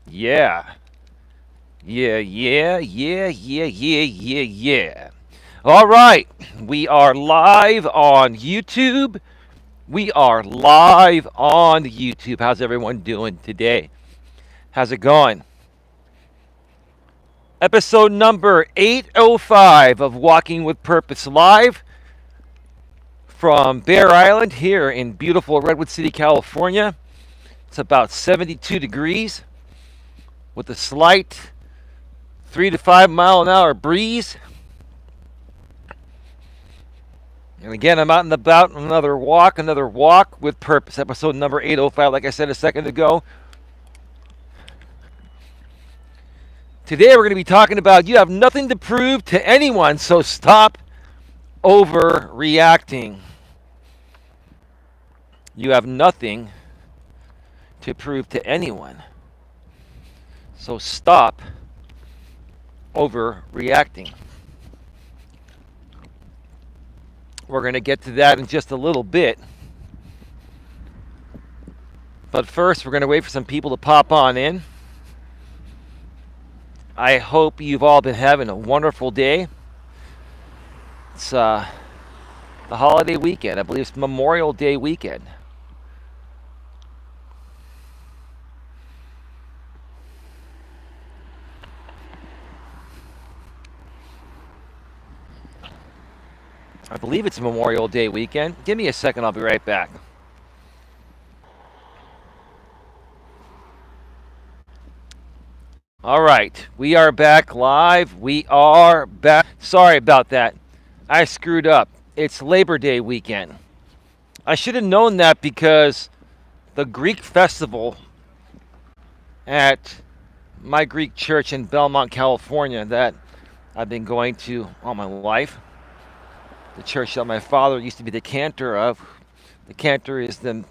Yeah. Yeah. All right. We are live on YouTube. We are live on YouTube. How's everyone doing today? How's it going? Episode number 805 of Walking with Purpose Live from Bear Island here in beautiful Redwood City, California. It's about 72 degrees with a slight 3 to 5 mile an hour breeze. And again, I'm out and about, another walk with purpose. Episode number 805, like I said a second ago. Today we're going to be talking about you have nothing to prove to anyone, so stop overreacting. You have nothing to prove to anyone, so stop overreacting. We're going to get to that in just a little bit. But first, we're going to wait for some people to pop on in. I hope you've all been having a wonderful day. It's the holiday weekend. I believe it's Memorial Day weekend. I believe it's Memorial Day weekend. Give me a second, I'll be right back. All right, we are back live. We are back. Sorry about that. I screwed up. It's Labor Day weekend. I should have known that because the Greek festival at my Greek church in Belmont, California, that I've been going to all my life, the church that my father used to be the cantor of. The cantor is the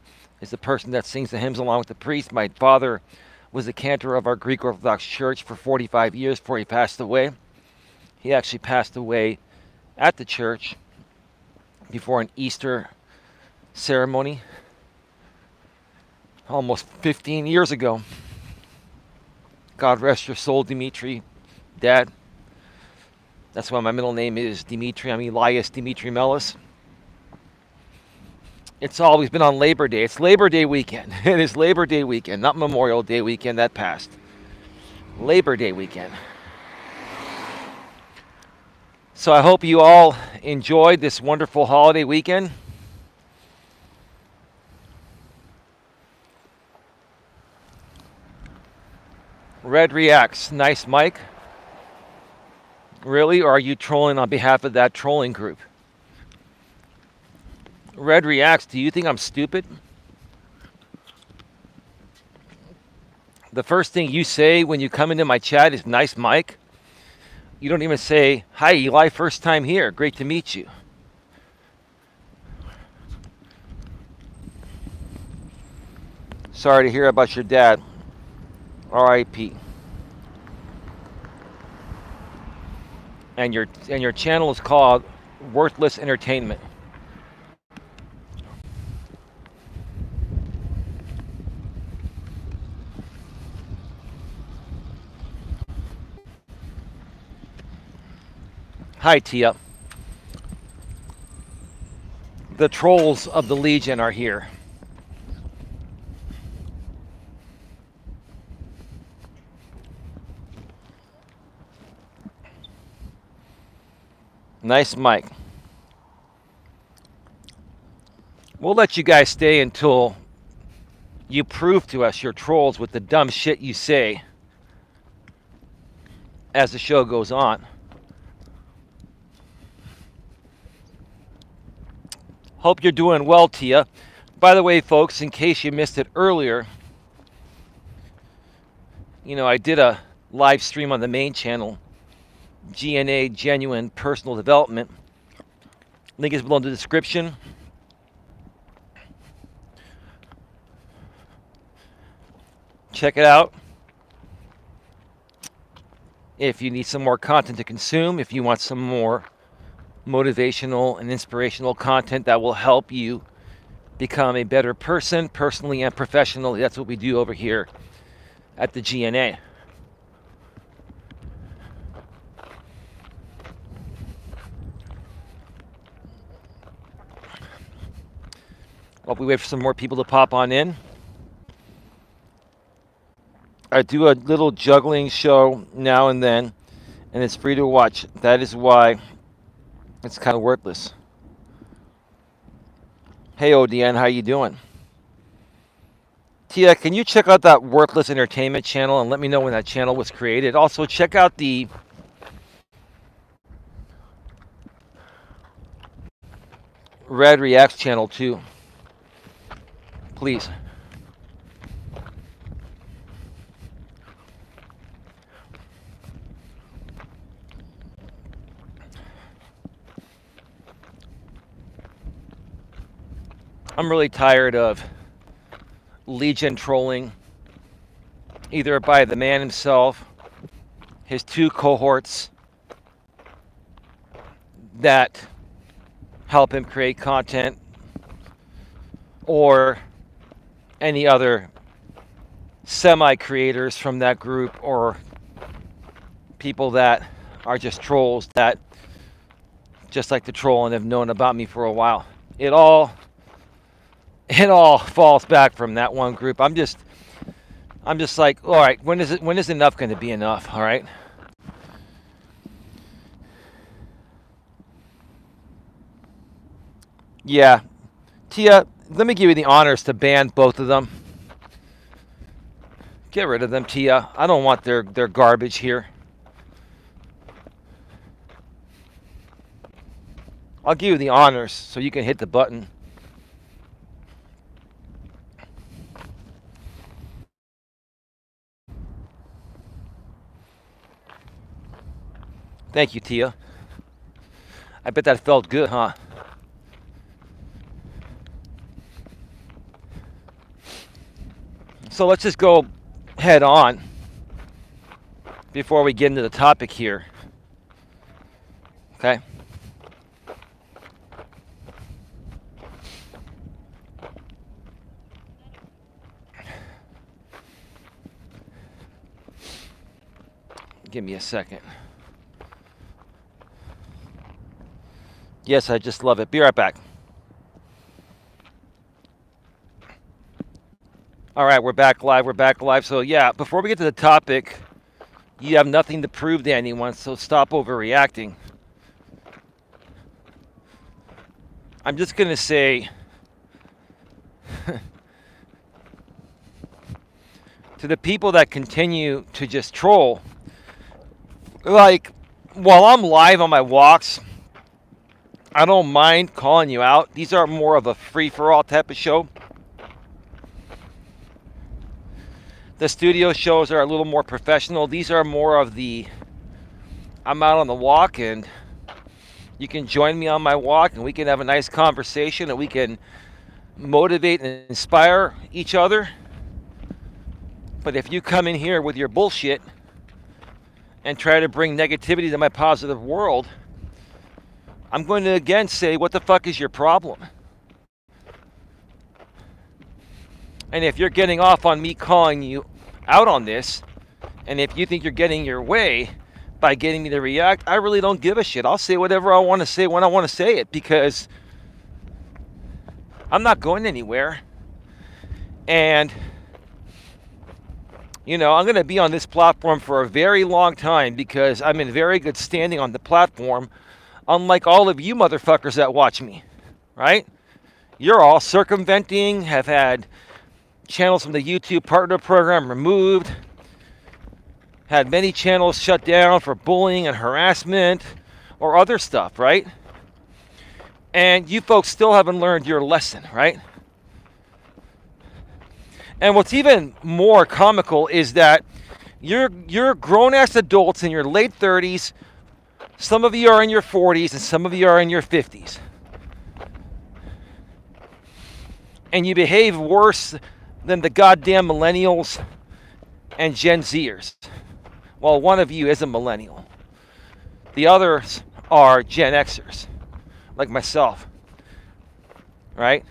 person that sings the hymns along with the priest. My father was the cantor of our Greek Orthodox Church for 45 years before he passed away. He actually passed away at the church before an Easter ceremony almost 15 years ago. God rest your soul, Dimitri, Dad. That's why my middle name is Dimitri. I'm Elias Dimitri Melas. It's always been on Labor Day. It's Labor Day weekend. It is Labor Day weekend, not Memorial Day weekend. That passed. Labor Day weekend. So I hope you all enjoyed this wonderful holiday weekend. Red reacts. Nice mic. Really? Or are you trolling on behalf of that trolling group? Red reacts. Do you think I'm stupid? The first thing you say when you come into my chat is nice mic. You don't even say, hi Eli, first time here. Great to meet you. Sorry to hear about your dad. R.I.P. And your channel is called Worthless Entertainment. Hi, Tia. The trolls of the Legion are here. Nice mic. We'll let you guys stay until you prove to us you're trolls with the dumb shit you say as the show goes on. Hope you're doing well, Tia. By the way, folks, in case you missed it earlier, I did a live stream on the main channel, GNA, Genuine Personal Development. Link is below in the description. Check it out. If you need some more content to consume, if you want some more motivational and inspirational content that will help you become a better person, personally and professionally, that's what we do over here at the GNA. While we wait for some more people to pop on in, I do a little juggling show now and then, and it's free to watch. That is why it's kind of worthless. Hey, ODN, how you doing? Tia, can you check out that Worthless Entertainment channel and let me know when that channel was created? Also, check out the Red Reacts channel too, please. I'm really tired of Legion trolling, either by the man himself, his two cohorts that help him create content, or any other semi-creators from that group, or people that are just trolls that just like to troll and have known about me for a while. It all falls back from that one group. I'm just like, all right, when is enough going to be enough? All right. Yeah, Tia, let me give you the honors to ban both of them. Get rid of them, Tia. I don't want their garbage here. I'll give you the honors so you can hit the button. Thank you, Tia. I bet that felt good, huh? So let's just go head on before we get into the topic here. Okay? Give me a second. Yes, I just love it. Be right back. All right, we're back live. We're back live. So, yeah, before we get to the topic, you have nothing to prove to anyone, so stop overreacting. I'm just going to say to the people that continue to just troll, like, while I'm live on my walks, I don't mind calling you out. These are more of a free-for-all type of show. The studio shows are a little more professional. These are more of the, I'm out on the walk and you can join me on my walk and we can have a nice conversation and we can motivate and inspire each other. But if you come in here with your bullshit and try to bring negativity to my positive world, I'm going to again say, what the fuck is your problem? And if you're getting off on me calling you out on this, and if you think you're getting your way by getting me to react, I really don't give a shit. I'll say whatever I want to say when I want to say it, because I'm not going anywhere. And, you know, I'm going to be on this platform for a very long time because I'm in very good standing on the platform, unlike all of you motherfuckers that watch me, right? You're all circumventing, have had channels from the YouTube partner program removed, had many channels shut down for bullying and harassment or other stuff, right? And you folks still haven't learned your lesson, right? And what's even more comical is that you're grown-ass adults in your late 30s, some of you are in your 40s, and some of you are in your 50s. And you behave worse than the goddamn millennials and Gen Zers. Well, one of you is a millennial. The others are Gen Xers, like myself, right?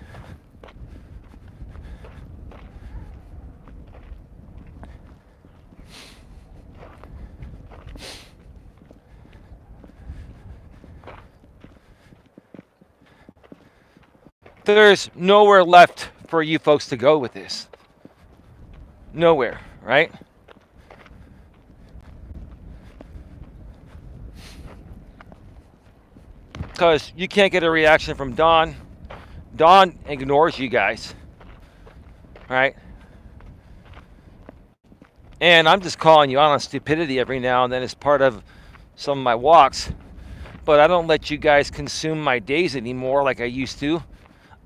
there's nowhere left for you folks to go with this. Nowhere, right? Because you can't get a reaction from Dawn. Dawn ignores you guys, right? And I'm just calling you out on stupidity every now and then as part of some of my walks. But I don't let you guys consume my days anymore like I used to.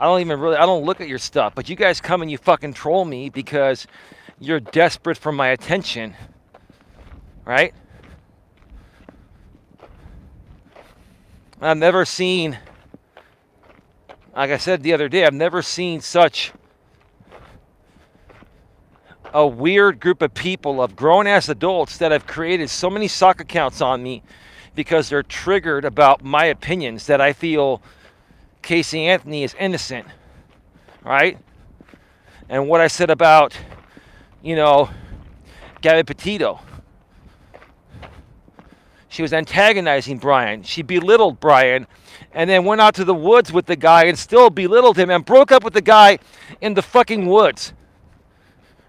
I don't look at your stuff. But you guys come and you fucking troll me because you're desperate for my attention, right? I've never seen, like I said the other day, I've never seen such a weird group of people, of grown-ass adults, that have created so many sock accounts on me because they're triggered about my opinions that I feel Casey Anthony is innocent, right? And what I said about, Gabby Petito. She was antagonizing Brian. She belittled Brian and then went out to the woods with the guy and still belittled him and broke up with the guy in the fucking woods.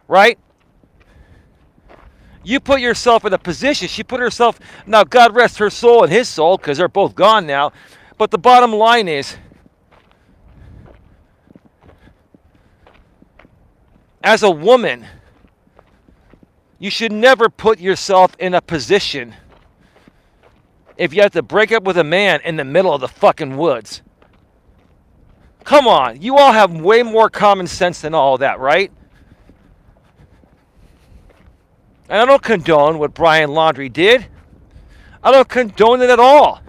Right? You put yourself in a position. She put herself, now God rest her soul and his soul because they're both gone now. But the bottom line is, as a woman, you should never put yourself in a position if you have to break up with a man in the middle of the fucking woods. Come on, you all have way more common sense than all of that, right? And I don't condone what Brian Laundrie did. I don't condone it at all.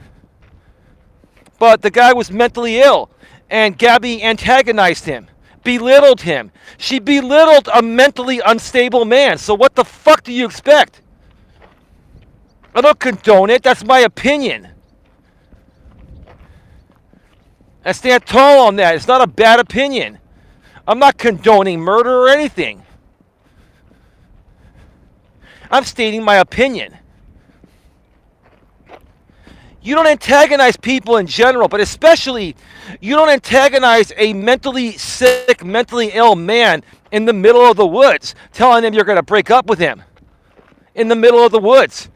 But the guy was mentally ill, and Gabby antagonized him, belittled him. She belittled a mentally unstable man. So what the fuck do you expect? I don't condone it. That's my opinion. I stand tall on that. It's not a bad opinion. I'm not condoning murder or anything. I'm stating my opinion. You don't antagonize people in general, but especially you don't antagonize a mentally sick, mentally ill man in the middle of the woods, telling him you're going to break up with him. In the middle of the woods.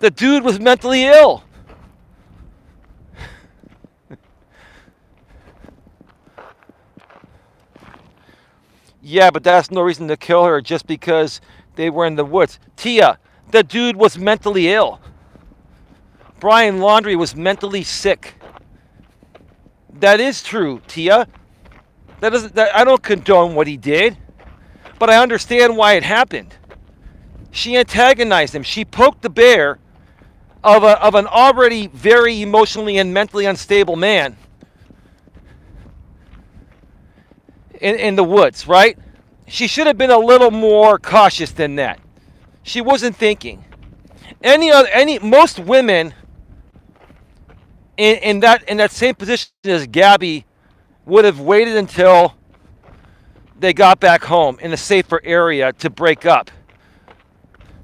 The dude was mentally ill. Yeah, but that's no reason to kill her just because they were in the woods. Tia, the dude was mentally ill. Brian Laundrie was mentally sick. That is true, Tia. I don't condone what he did, but I understand why it happened. She antagonized him. She poked the bear of an already very emotionally and mentally unstable man in the woods, right? She should have been a little more cautious than that. She wasn't thinking. Most women in that same position as Gabby would have waited until they got back home in a safer area to break up,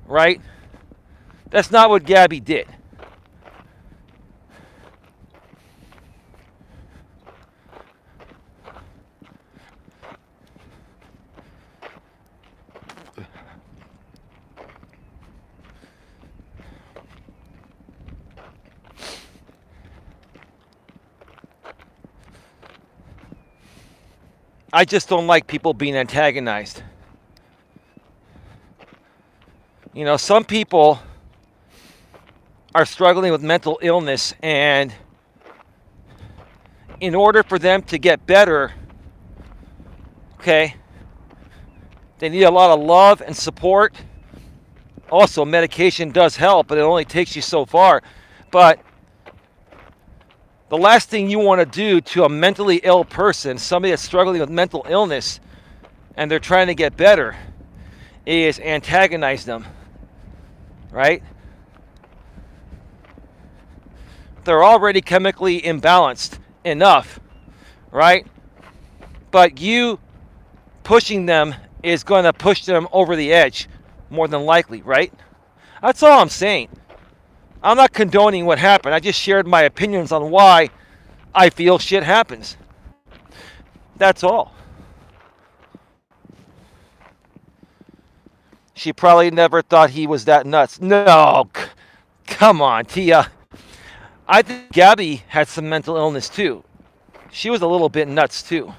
right? That's not what Gabby did. I just don't like people being antagonized. Some people are struggling with mental illness, and in order for them to get better, okay, they need a lot of love and support. Also, medication does help, but it only takes you so far. But the last thing you want to do to a mentally ill person, somebody that's struggling with mental illness, and they're trying to get better, is antagonize them, right? They're already chemically imbalanced enough, right? But you pushing them is going to push them over the edge, more than likely, right? That's all I'm saying. I'm not condoning what happened. I just shared my opinions on why I feel shit happens. That's all. She probably never thought he was that nuts. No, come on, Tia. I think Gabby had some mental illness too. She was a little bit nuts too.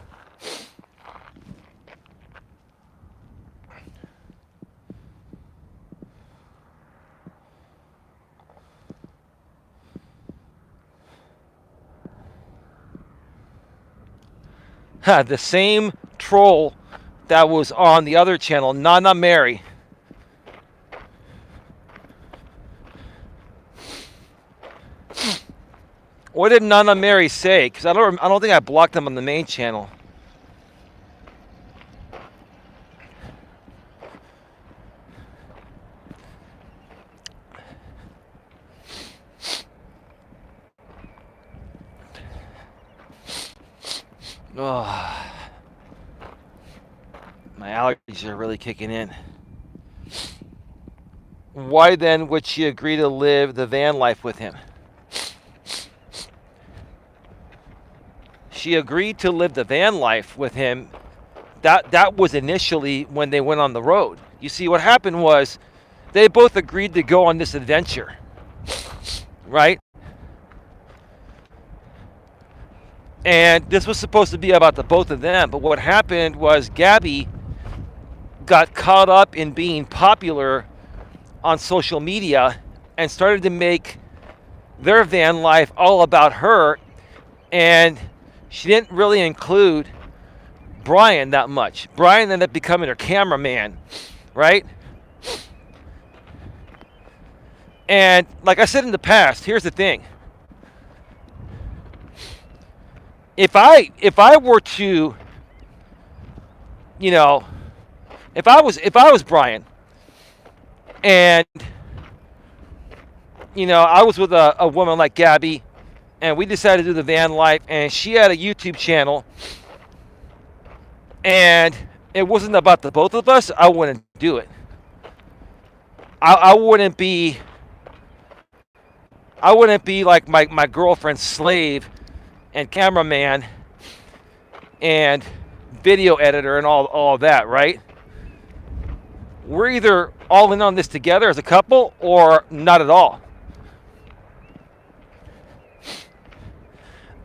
The same troll that was on the other channel, Nana Mary. What did Nana Mary say? Because I don't think I blocked them on the main channel. Oh, my allergies are really kicking in. Why then would she agree to live the van life with him? She agreed to live the van life with him. That was initially when they went on the road. You see, what happened was they both agreed to go on this adventure, right? And this was supposed to be about the both of them. But what happened was Gabby got caught up in being popular on social media and started to make their van life all about her. And she didn't really include Brian that much. Brian ended up becoming her cameraman, right? And like I said in the past, here's the thing. If I were to, you know, if I was Brian, and you know, I was with a woman like Gabby, and we decided to do the van life, and she had a YouTube channel, and it wasn't about the both of us, I wouldn't do it. I wouldn't be like my girlfriend's slave and cameraman and video editor and all of that, right? We're either all in on this together as a couple or not at all.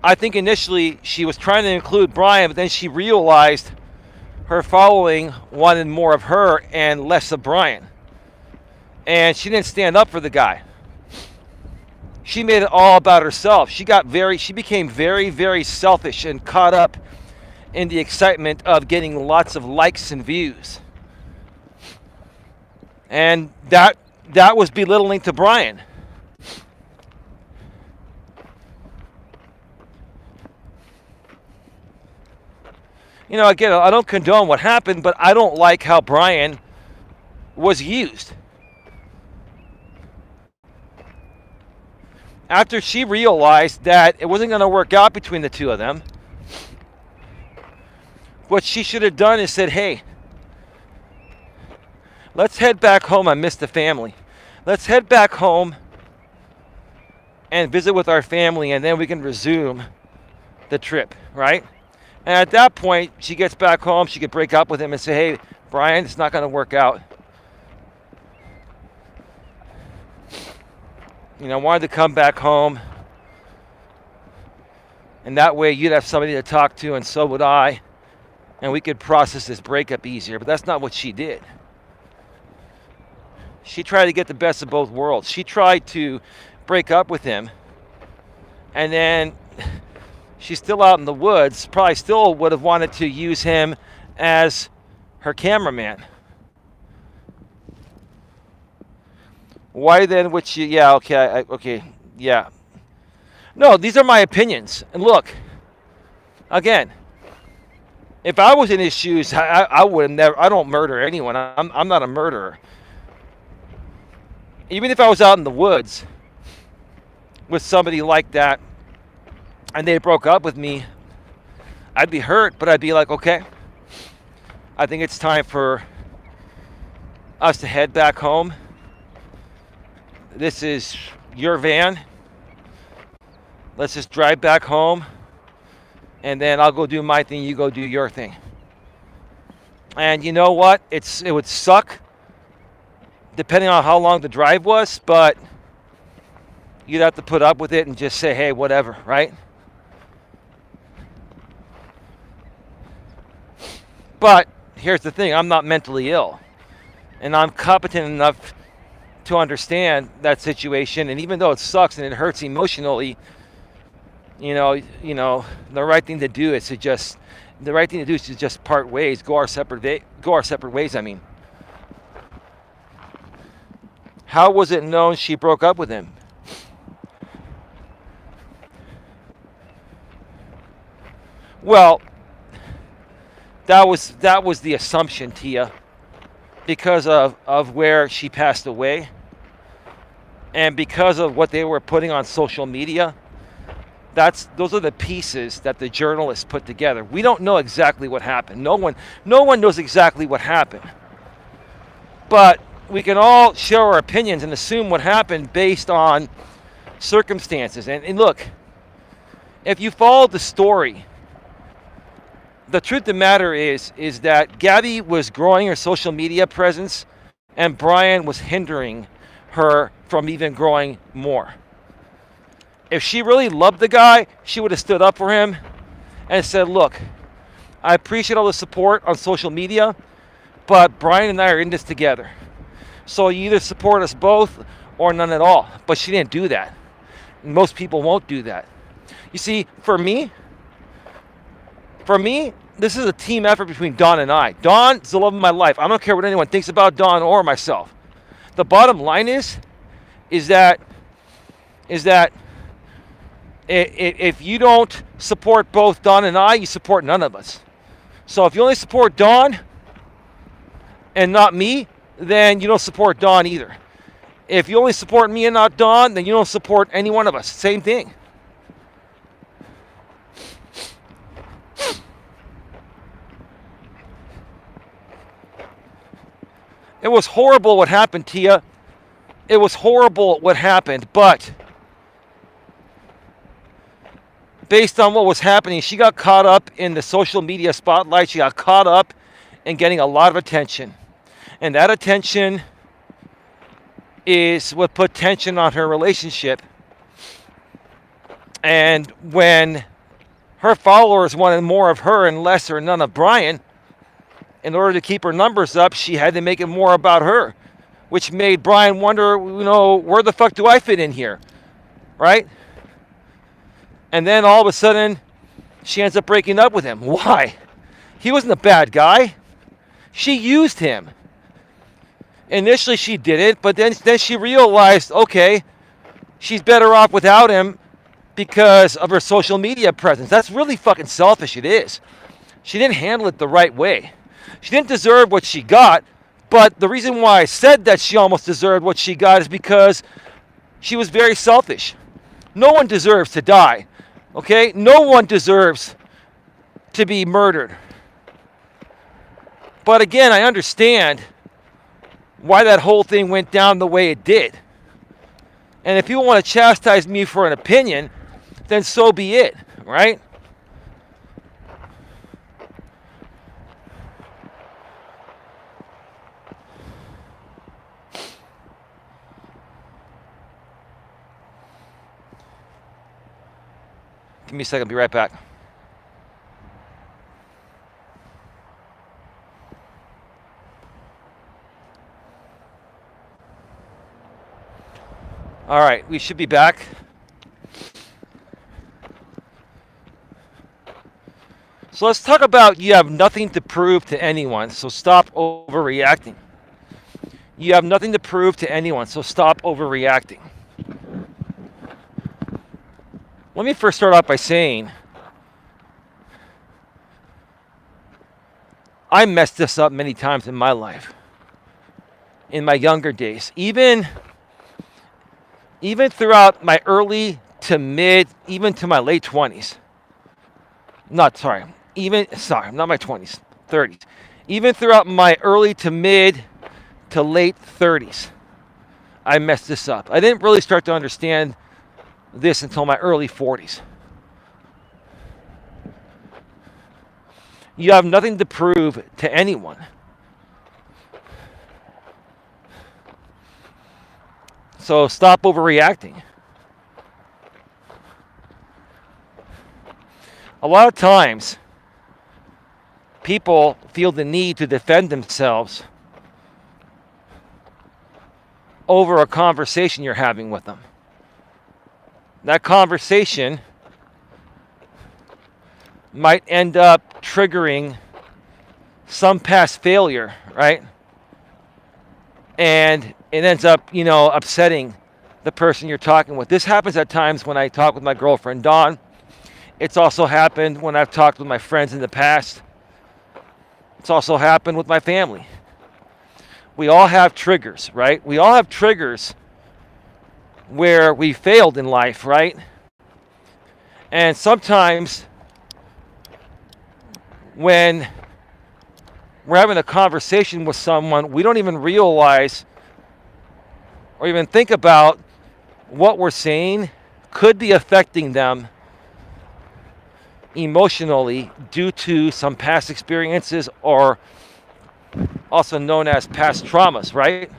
I think initially she was trying to include Brian, but then she realized her following wanted more of her and less of Brian. And she didn't stand up for the guy. She made it all about herself. She became very, very selfish and caught up in the excitement of getting lots of likes and views. And that was belittling to Brian. You know, again, I don't condone what happened, but I don't like how Brian was used. After she realized that it wasn't going to work out between the two of them, what she should have done is said, hey, let's head back home. I miss the family. Let's head back home and visit with our family, and then we can resume the trip, right? And at that point, she gets back home. She could break up with him and say, hey, Brian, it's not going to work out. You know, I wanted to come back home. And that way you'd have somebody to talk to, and so would I. And we could process this breakup easier. But that's not what she did. She tried to get the best of both worlds. She tried to break up with him. And then she's still out in the woods. Probably still would have wanted to use him as her cameraman. Why then would she? Yeah, okay, okay, yeah. No, these are my opinions. And look, again, if I was in his shoes, I would never. I don't murder anyone. I'm not a murderer. Even if I was out in the woods with somebody like that, and they broke up with me, I'd be hurt, but I'd be like, okay, I think it's time for us to head back home. This is your van. Let's just drive back home, and then I'll go do my thing. You go do your thing. And you know what? It would suck, depending on how long the drive was, but you'd have to put up with it and just say, hey, whatever, right? But here's the thing, I'm not mentally ill, and I'm competent enough to understand that situation. And even though it sucks and it hurts emotionally, the right thing to do is to just part ways, go our separate ways. I mean, how was it known she broke up with him? Well, that was the assumption, Tia, because of where she passed away, and because of what they were putting on social media. Those are the pieces that the journalists put together. We don't know exactly what happened. No one knows exactly what happened. But we can all share our opinions and assume what happened based on circumstances. And look, if you followed the story, the truth of the matter is that Gabby was growing her social media presence, and Brian was hindering her from even growing more. If she really loved the guy, she would have stood up for him and said, look, I appreciate all the support on social media, but Brian and I are in this together. So you either support us both or none at all. But she didn't do that. Most people won't do that. You see, for me, this is a team effort between Dawn and I. Dawn's the love of my life. I don't care what anyone thinks about Dawn or myself. The bottom line is that if you don't support both Dawn and I, you support none of us. So if you only support Dawn and not me, then you don't support Dawn either. If you only support me and not Dawn, then you don't support any one of us. Same thing. It was horrible what happened, Tia. It was horrible what happened, but based on what was happening, she got caught up in the social media spotlight. She got caught up in getting a lot of attention. And that attention is what put tension on her relationship. And when her followers wanted more of her and less or none of Brian, in order to keep her numbers up, she had to make it more about her, which made Brian wonder, where the fuck do I fit in here, right? And then all of a sudden, she ends up breaking up with him. Why? He wasn't a bad guy. She used him. Initially, she did it, but then she realized, okay, she's better off without him because of her social media presence. That's really fucking selfish. It is. She didn't handle it the right way. She didn't deserve what she got, but the reason why I said that she almost deserved what she got is because she was very selfish. No one deserves to die. Okay? No one deserves to be murdered. But again, I understand why that whole thing went down the way it did. And if people want to chastise me for an opinion, then so be it, right? Give me a second, I'll be right back. All right, we should be back. So let's talk about you have nothing to prove to anyone, so stop overreacting. You have nothing to prove to anyone, so stop overreacting. Let me first start off by saying I messed this up many times in my life, in my younger days, even throughout my early to mid, even to my late 20s. Not my 20s, 30s. Even throughout my early to mid to late 30s, I messed this up. I didn't really start to understand this until my early 40s. You have nothing to prove to anyone. So stop overreacting. A lot of times, people feel the need to defend themselves over a conversation you're having with them. That conversation might end up triggering some past failure, right? And it ends up, upsetting the person you're talking with. This happens at times when I talk with my girlfriend, Dawn. It's also happened when I've talked with my friends in the past. It's also happened with my family. We all have triggers, right? We all have triggers where we failed in life, right? And sometimes when we're having a conversation with someone, we don't even realize or even think about what we're saying could be affecting them emotionally due to some past experiences, or also known as past traumas, right?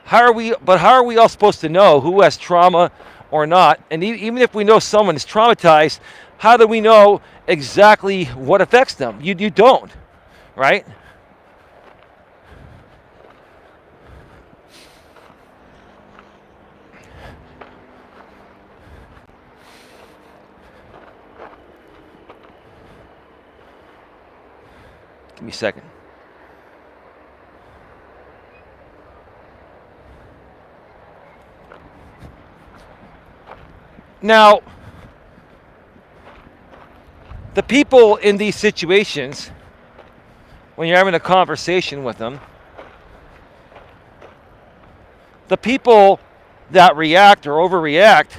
How are we all supposed to know who has trauma or not? And even if we know someone is traumatized, how do we know exactly what affects them? You don't, right? Give me a second. Now, the people in these situations, when you're having a conversation with them, the people that react or overreact,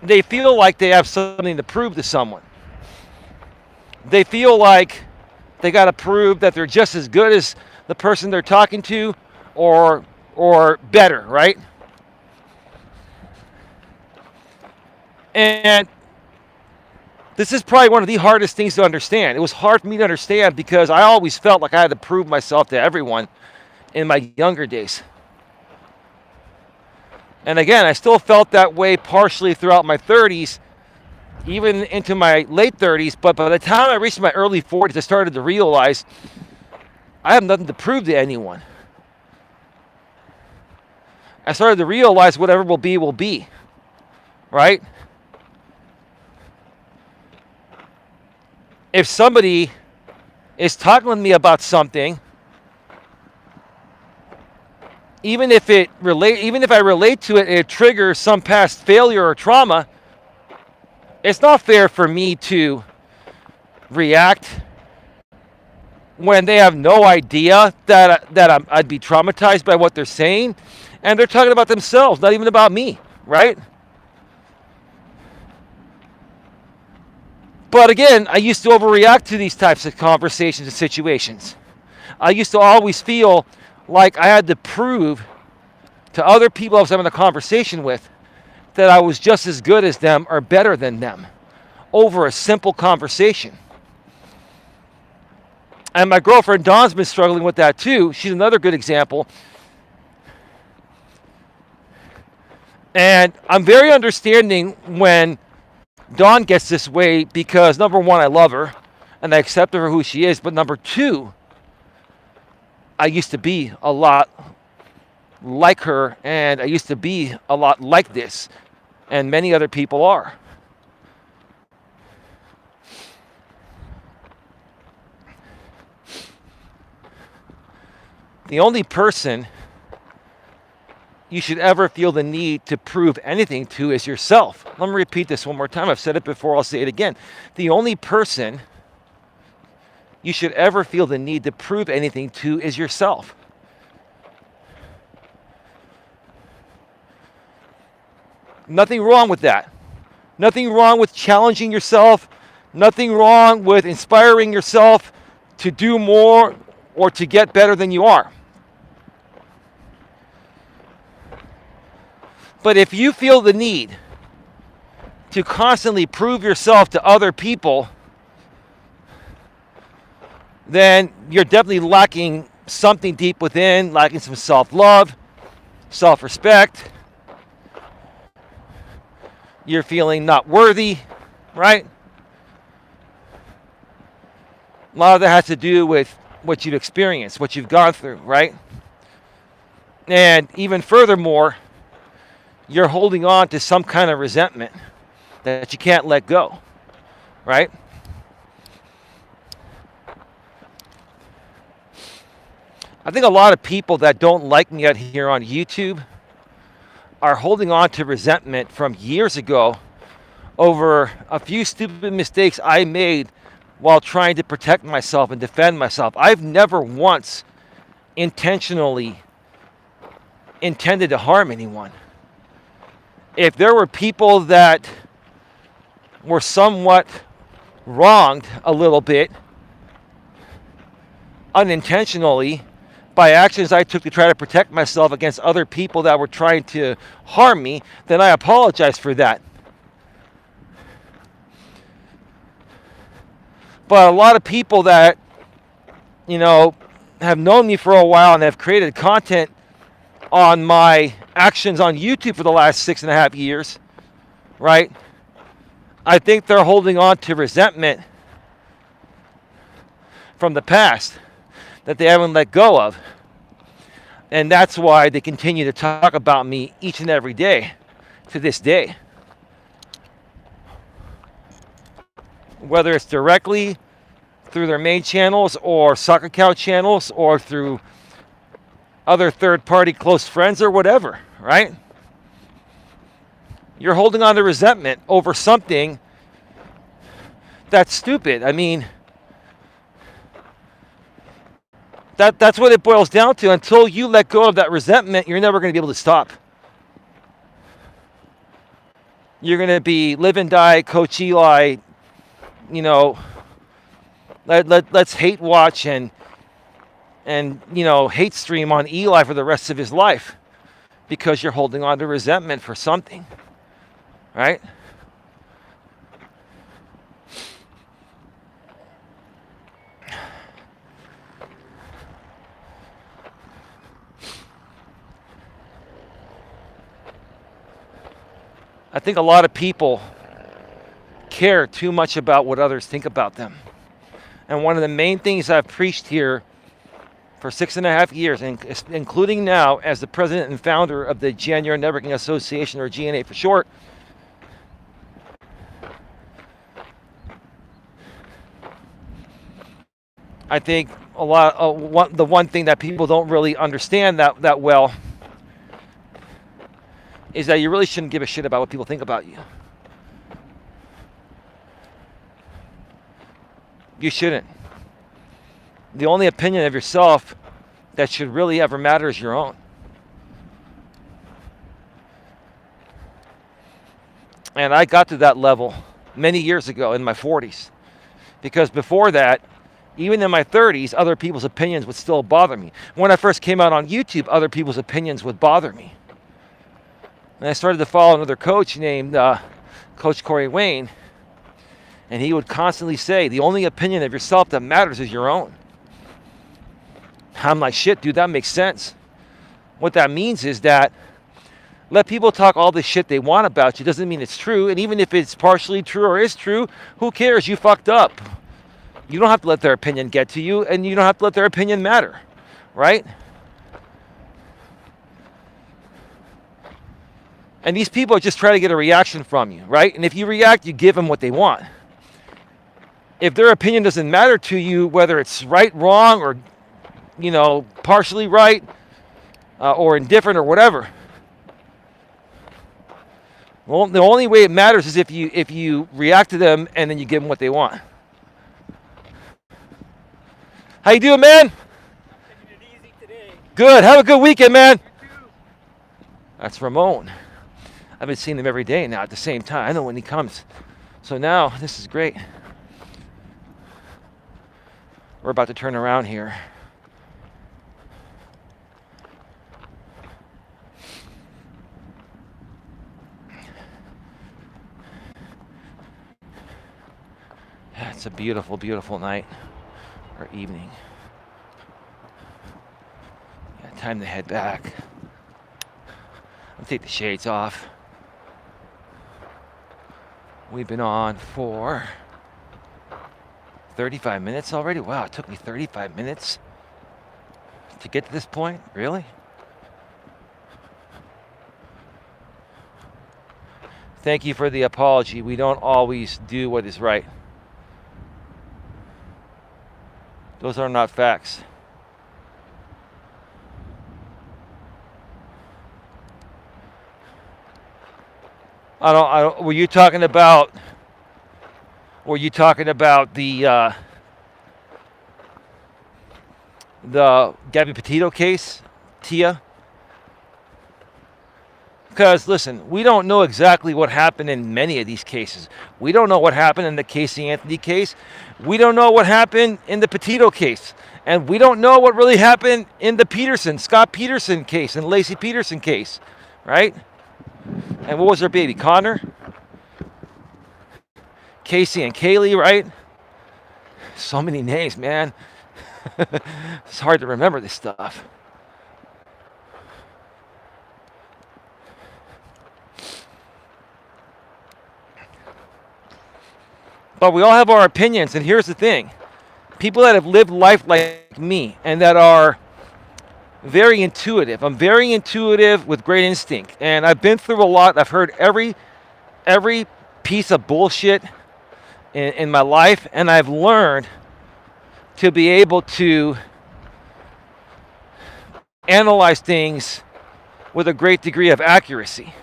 they feel like they have something to prove to someone. They feel like they got to prove that they're just as good as the person they're talking to, or better, right? And this is probably one of the hardest things to understand. It was hard for me to understand because I always felt like I had to prove myself to everyone in my younger days. And again, I still felt that way partially throughout my 30s, even into my late 30s. But by the time I reached my early 40s, I started to realize I have nothing to prove to anyone. I started to realize whatever will be, right? If somebody is talking with me about something, even if I relate to it and it triggers some past failure or trauma, it's not fair for me to react when they have no idea that I'd be traumatized by what they're saying, and they're talking about themselves, not even about me, right? But again, I used to overreact to these types of conversations and situations. I used to always feel like I had to prove to other people I was having a conversation with that I was just as good as them or better than them over a simple conversation. And my girlfriend Dawn's been struggling with that too. She's another good example. And I'm very understanding when Dawn gets this way because, number one, I love her and I accept her for who she is. But number two, I used to be a lot like her, and I used to be a lot like this, and many other people are. The only person you should ever feel the need to prove anything to is yourself. Let me repeat this one more time. I've said it before, I'll say it again. The only person you should ever feel the need to prove anything to is yourself. Nothing wrong with that. Nothing wrong with challenging yourself. Nothing wrong with inspiring yourself to do more or to get better than you are. But if you feel the need to constantly prove yourself to other people, then you're definitely lacking something deep within, lacking some self-love, self-respect. You're feeling not worthy, right? A lot of that has to do with what you've experienced, what you've gone through, right? And even furthermore, you're holding on to some kind of resentment that you can't let go, right? I think a lot of people that don't like me out here on YouTube are holding on to resentment from years ago over a few stupid mistakes I made while trying to protect myself and defend myself. I've never once intentionally intended to harm anyone. If there were people that were somewhat wronged a little bit unintentionally by actions I took to try to protect myself against other people that were trying to harm me, then I apologize for that. But a lot of people that, have known me for a while and have created content on my actions on YouTube for the last 6.5 years, right? I think they're holding on to resentment from the past that they haven't let go of. And that's why they continue to talk about me each and every day to this day. Whether it's directly through their main channels or soccer cow channels or through other third-party close friends or whatever, right? You're holding on to resentment over something that's stupid. I mean, that's what it boils down to. Until you let go of that resentment, you're never going to be able to stop. You're going to be live and die, Coach Eli, let's hate watch and hate stream on Eli for the rest of his life because you're holding on to resentment for something, right? I think a lot of people care too much about what others think about them. And one of the main things I've preached here for 6.5 years, including now as the president and founder of the January Networking Association, or GNA for short, I think the one thing that people don't really understand that well is that you really shouldn't give a shit about what people think about you. You shouldn't. The only opinion of yourself that should really ever matter is your own. And I got to that level many years ago in my 40s. Because before that, even in my 30s, other people's opinions would still bother me. When I first came out on YouTube, other people's opinions would bother me. And I started to follow another coach named Coach Corey Wayne. And he would constantly say, the only opinion of yourself that matters is your own. I'm like, shit, dude, that makes sense. What that means is that let people talk all the shit they want about you. Doesn't mean it's true. And even if it's partially true or is true, who cares? You fucked up. You don't have to let their opinion get to you, and you don't have to let their opinion matter, right? And these people are just trying to get a reaction from you, right? And if you react, you give them what they want. If their opinion doesn't matter to you, whether it's right, wrong, or, partially right, or indifferent or whatever, well, the only way it matters is if you react to them and then you give them what they want. How you doing, man? Taking it easy today. Good. Have a good weekend, man. You too. That's Ramon. I've been seeing him every day now at the same time. I know when he comes. So now, this is great. We're about to turn around here. It's a beautiful, beautiful night or evening. Yeah, time to head back. I'll take the shades off. We've been on for 35 minutes already. Wow, it took me 35 minutes to get to this point. Really? Thank you for the apology. We don't always do what is right. Those are not facts. Were you talking about the Gabby Petito case, Tia? Because, listen, we don't know exactly what happened in many of these cases. We don't know what happened in the Casey Anthony case. We don't know what happened in the Petito case. And we don't know what really happened in the Scott Peterson case and Lacey Peterson case, right? And what was her baby, Connor? Casey and Kaylee, right? So many names, man. It's hard to remember this stuff. But we all have our opinions, and here's the thing. People that have lived life like me and that are very intuitive. I'm very intuitive with great instinct, and I've been through a lot. I've heard every piece of bullshit in my life, and I've learned to be able to analyze things with a great degree of accuracy.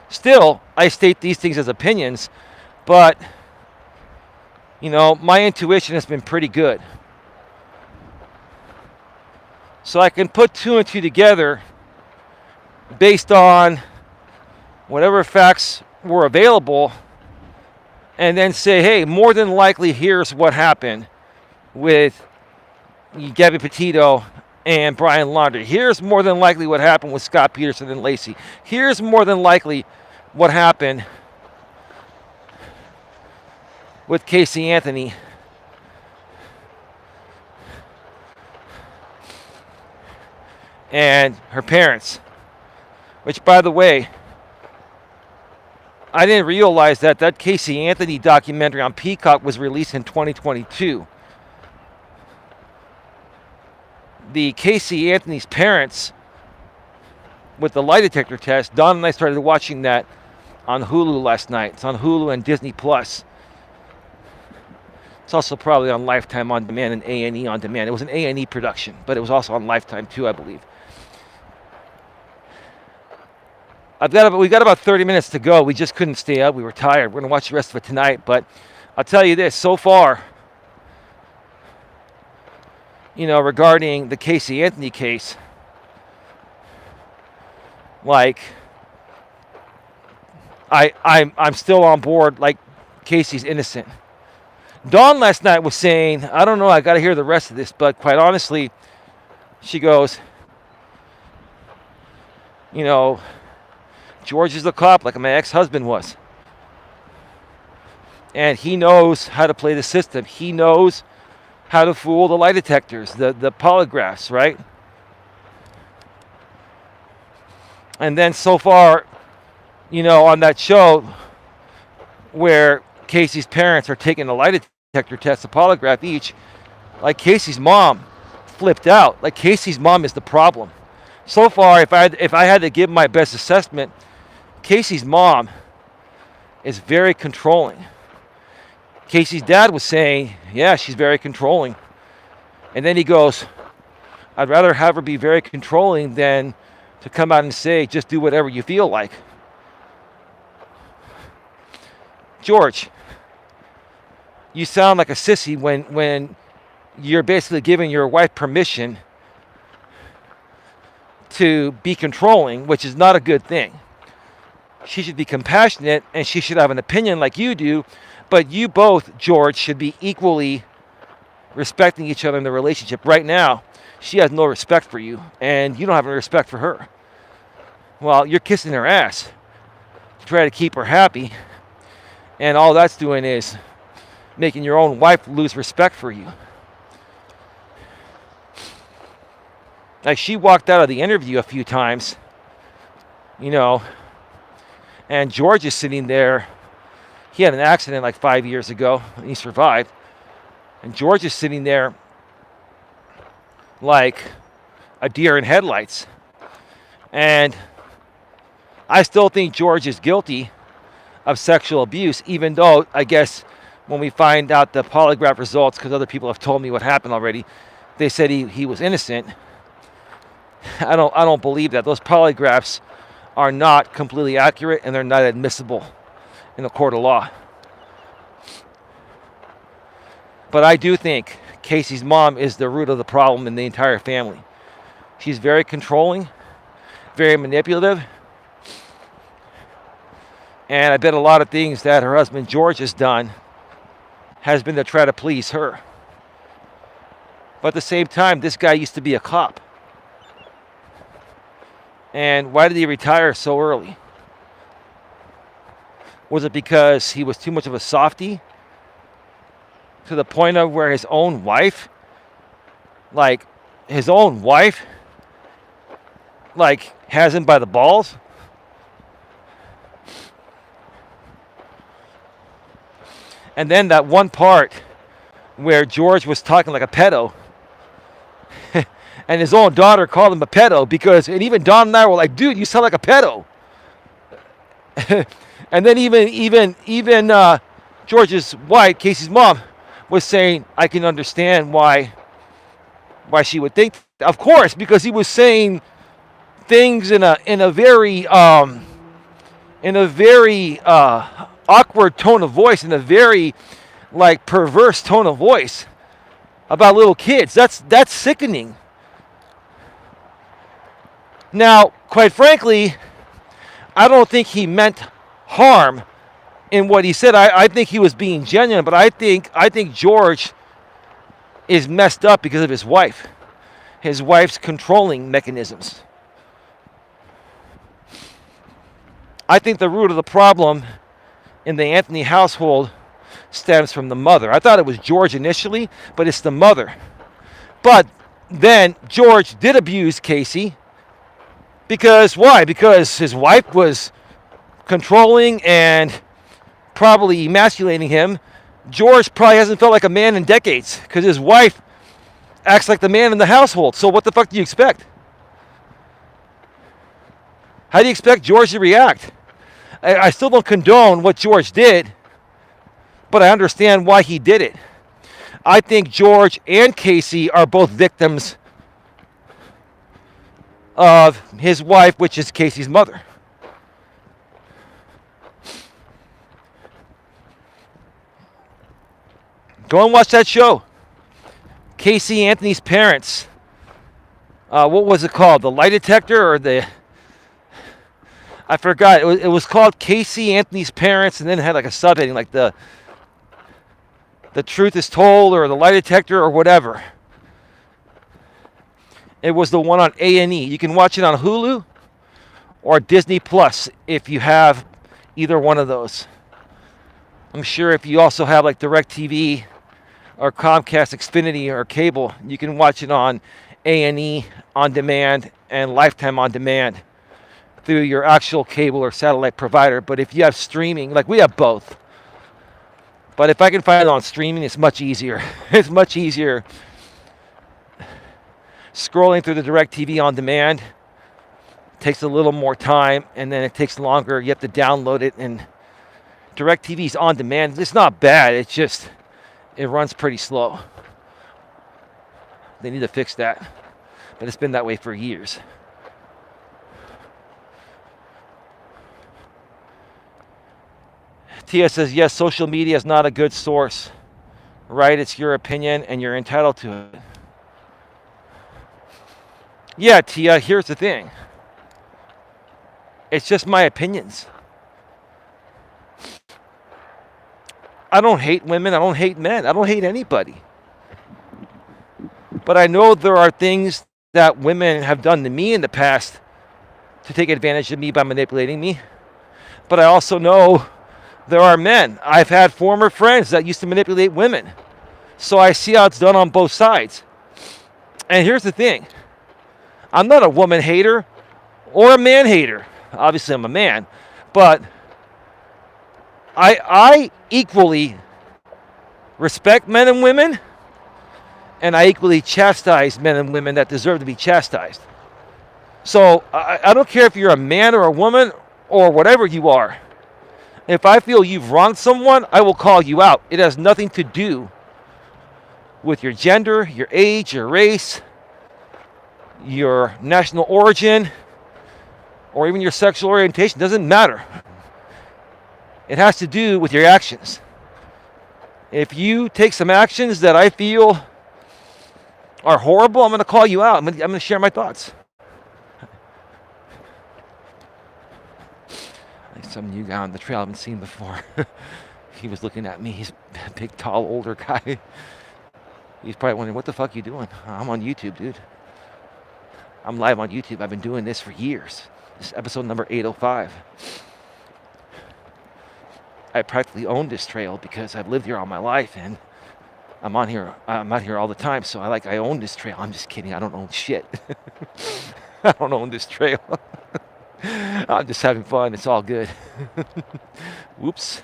Still, I state these things as opinions, but, you know, my intuition has been pretty good. So I can put two and two together based on whatever facts were available and then say, hey, more than likely, here's what happened with Gabby Petito and Brian Laundrie. Here's more than likely what happened with Scott Peterson and Lacey. Here's more than likely what happened with Casey Anthony. And her parents. Which, by the way, I didn't realize that Casey Anthony documentary on Peacock was released in 2022. The Casey Anthony's parents, with the lie detector test, Don and I started watching that on Hulu last night. It's on Hulu and Disney Plus. It's also probably on Lifetime On Demand and A&E On Demand. It was an A&E production, but it was also on Lifetime too, I believe. We got about 30 minutes to go. We just couldn't stay up. We were tired. We're going to watch the rest of it tonight. But I'll tell you this, so far, you know, regarding the Casey Anthony case, like, I'm still on board, like, Casey's innocent. Dawn last night was saying, I don't know, I got to hear the rest of this, but quite honestly, she goes, you know, George is the cop like my ex-husband was. And he knows how to play the system. He knows how to fool the lie detectors, the polygraphs, right? And then so far, you know, on that show where Casey's parents are taking a lie detector test, a polygraph each, like Casey's mom flipped out. Like Casey's mom is the problem. So far, if I had to give my best assessment, Casey's mom is very controlling. Casey's dad was saying, yeah, she's very controlling. And then he goes, I'd rather have her be very controlling than to come out and say, just do whatever you feel like. George, you sound like a sissy when you're basically giving your wife permission to be controlling, which is not a good thing. She should be compassionate and she should have an opinion like you do, but you both, George, should be equally respecting each other in the relationship. Right now, she has no respect for you and you don't have any respect for her. Well, you're kissing her ass to try to keep her happy. And all that's doing is making your own wife lose respect for you. Like, she walked out of the interview a few times, you know, and George is sitting there. He had an accident like 5 years ago, and he survived. And George is sitting there like a deer in headlights. And I still think George is guilty of sexual abuse, even though, I guess, when we find out the polygraph results, because other people have told me what happened already, they said he was innocent. I don't believe that. Those polygraphs are not completely accurate, and they're not admissible in a court of law. But I do think Casey's mom is the root of the problem in the entire family. She's very controlling, very manipulative, and I bet a lot of things that her husband George has done has been to try to please her. But at the same time, this guy used to be a cop. And why did he retire so early? Was it because he was too much of a softie? To the point of where his own wife, has him by the balls? And then that one part where George was talking like a pedo, and his own daughter called him a pedo and even Don and I were like, dude, you sound like a pedo. And then even George's wife, Casey's mom, was saying, I can understand why she would think. Of course, because he was saying things in a very awkward tone of voice, in a very perverse tone of voice about little kids. That's sickening. Now, quite frankly, I don't think he meant harm in what he said. I think he was being genuine, but I think George is messed up because of his wife. His wife's controlling mechanisms. I think the root of the problem in the Anthony household stems from the mother. I thought it was George initially, but it's the mother. But then George did abuse Casey. Because why? Because his wife was controlling and probably emasculating him. George probably hasn't felt like a man in decades because his wife acts like the man in the household. So what the fuck do you expect? How do you expect George to react? I still don't condone what George did, but I understand why he did it. I think George and Casey are both victims of his wife, which is Casey's mother. Go and watch that show. Casey Anthony's Parents. What was it called? The lie detector or the... I forgot. It was called Casey Anthony's Parents, and then it had like a subheading, like the truth is told or the lie detector or whatever. It was the one on A&E. You can watch it on Hulu or Disney Plus if you have either one of those. I'm sure if you also have like DirecTV or Comcast Xfinity or cable, you can watch it on A&E on demand and Lifetime on demand through your actual cable or satellite provider. But if you have streaming, like we have both. But if I can find it on streaming, it's much easier. It's much easier. Scrolling through the DirecTV on demand takes a little more time, and then it takes longer. You have to download it, and DirecTV's on demand. It's not bad. It's just, it runs pretty slow. They need to fix that. But it's been that way for years. Tia says, yes, social media is not a good source. Right? It's your opinion, and you're entitled to it. Yeah, Tia, here's the thing. It's just my opinions. I don't hate women. I don't hate men. I don't hate anybody. But I know there are things that women have done to me in the past to take advantage of me by manipulating me. But I also know There are men. I've had former friends that used to manipulate women. So I see how it's done on both sides. And here's the thing. I'm not a woman hater or a man hater. Obviously, I'm a man. But I equally respect men and women, and I equally chastise men and women that deserve to be chastised. So I don't care if you're a man or a woman or whatever you are. If I feel you've wronged someone, I will call you out. It has nothing to do with your gender, your age, your race, your national origin, or even your sexual orientation. It doesn't matter. It has to do with your actions. If you take some actions that I feel are horrible, I'm going to call you out. I'm going to share my thoughts. Like some new guy on the trail I haven't seen before. He was looking at me. He's a big, tall, older guy. He's probably wondering, what the fuck are you doing? I'm on YouTube, dude. I'm live on YouTube. I've been doing this for years. This is episode number 805. I practically own this trail because I've lived here all my life, and I'm out here all the time, so I own this trail. I'm just kidding. I don't own shit. I don't own this trail. I'm just having fun. It's all good. Whoops.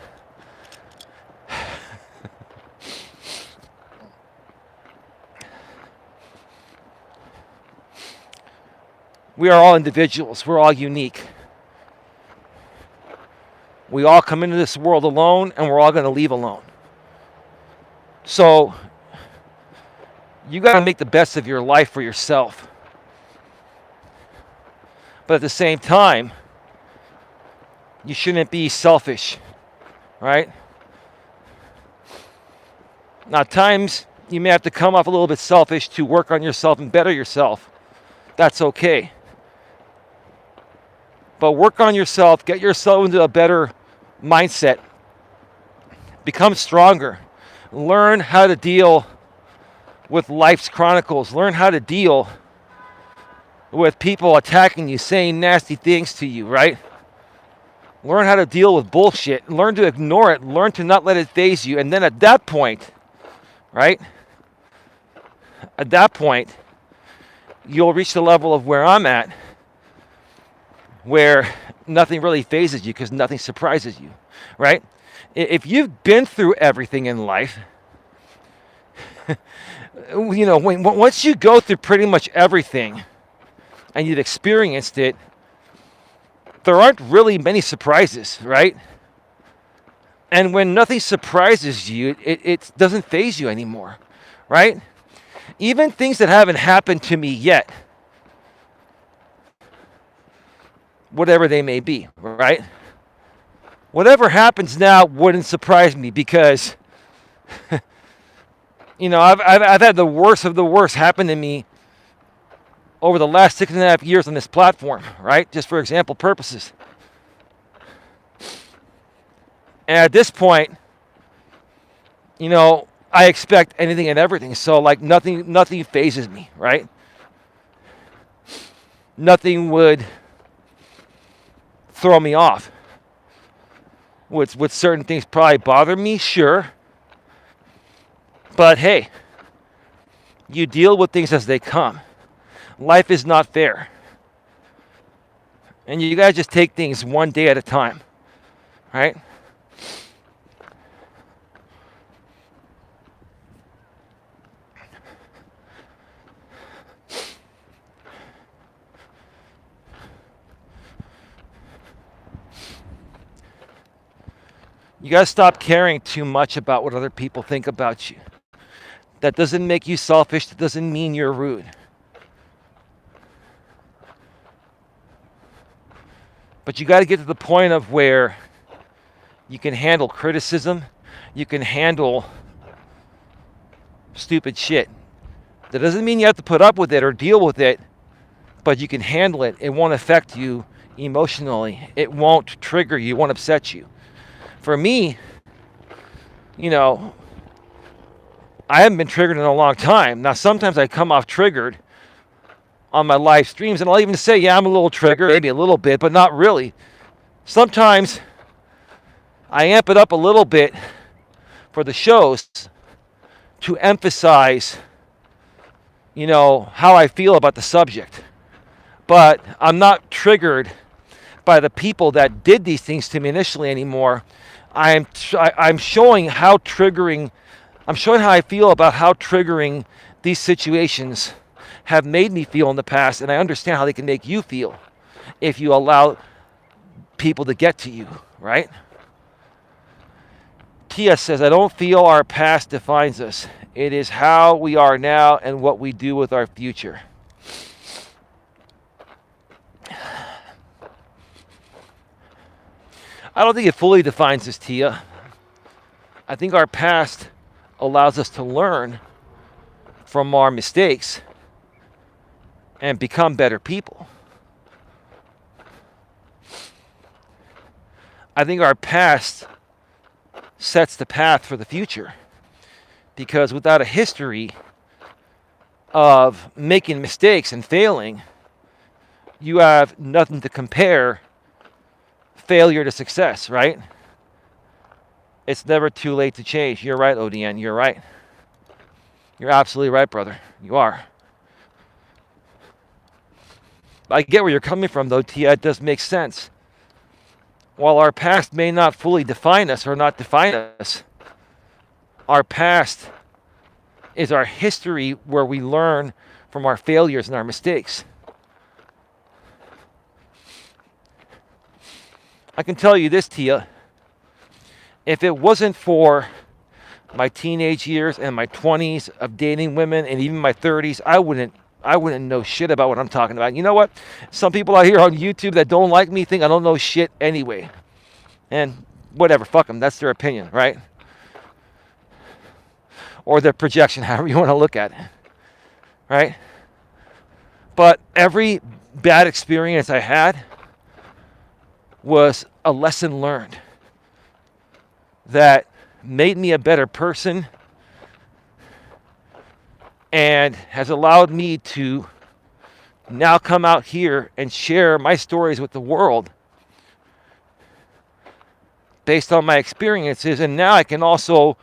We are all individuals. We're all unique. We all come into this world alone, and we're all going to leave alone. So you got to make the best of your life for yourself. But at the same time, you shouldn't be selfish, right? Now, at times, you may have to come off a little bit selfish to work on yourself and better yourself. That's okay. But work on yourself, get yourself into a better mindset. Become stronger. Learn how to deal with life's chronicles. Learn how to deal with people attacking you, saying nasty things to you, right? Learn how to deal with bullshit. Learn to ignore it. Learn to not let it faze you. And then at that point, right? At that point, you'll reach the level of where I'm at, where nothing really phases you because nothing surprises you, right? If you've been through everything in life, once you go through pretty much everything and you've experienced it, there aren't really many surprises, right? And when nothing surprises you, it doesn't faze you anymore, right? Even things that haven't happened to me yet, whatever they may be, right? Whatever happens now wouldn't surprise me because, I've had the worst of the worst happen to me over the last 6.5 years on this platform, right? Just for example purposes. And at this point, I expect anything and everything. So nothing phases me, right? Nothing would throw me off. Would certain things probably bother me? Sure. But hey, you deal with things as they come. Life is not fair. And you gotta just take things one day at a time, right? You got to stop caring too much about what other people think about you. That doesn't make you selfish. That doesn't mean you're rude. But you got to get to the point of where you can handle criticism. You can handle stupid shit. That doesn't mean you have to put up with it or deal with it, but you can handle it. It won't affect you emotionally. It won't trigger you. It won't upset you. For me, I haven't been triggered in a long time. Now, sometimes I come off triggered on my live streams, and I'll even say, yeah, I'm a little triggered, maybe a little bit, but not really. Sometimes I amp it up a little bit for the shows to emphasize, how I feel about the subject. But I'm not triggered by the people that did these things to me initially anymore. I'm showing how triggering, I'm showing how I feel about how triggering these situations have made me feel in the past, and I understand how they can make you feel if you allow people to get to you, right? Tia says, I don't feel our past defines us. It is how we are now and what we do with our future. I don't think it fully defines us, Tia. I think our past allows us to learn from our mistakes and become better people. I think our past sets the path for the future, because without a history of making mistakes and failing, you have nothing to compare failure to success, right? It's never too late to change. You're right, ODN. You're right. You're absolutely right, brother. You are. I get where you're coming from, though, Tia. It does make sense. While our past may not fully define us or not define us, our past is our history where we learn from our failures and our mistakes. I can tell you this, Tia. If it wasn't for my teenage years and my 20s of dating women and even my 30s, I wouldn't know shit about what I'm talking about. You know what? Some people out here on YouTube that don't like me think I don't know shit anyway. And whatever, fuck them. That's their opinion, right? Or their projection, however you want to look at it, right? But every bad experience I had was a lesson learned that made me a better person and has allowed me to now come out here and share my stories with the world based on my experiences. And now I can also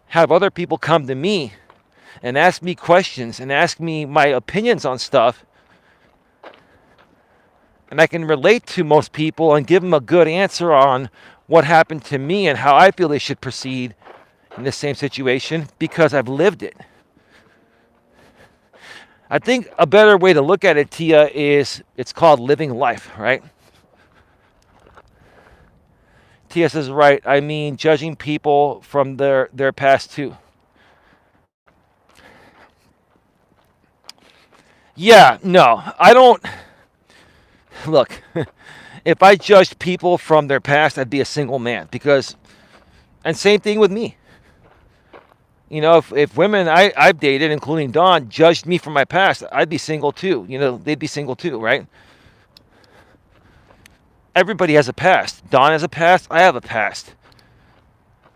have other people come to me and ask me questions and ask me my opinions on stuff. And I can relate to most people and give them a good answer on what happened to me and how I feel they should proceed in the same situation because I've lived it. I think a better way to look at it, Tia, is it's called living life, right? Tia says, right, I mean judging people from their past too. Yeah, no, I don't. Look, if I judged people from their past, I'd be a single man and same thing with me. You know, if women I've dated, including Dawn, judged me from my past, I'd be single too. You know, they'd be single too, right? Everybody has a past. Dawn has a past. I have a past.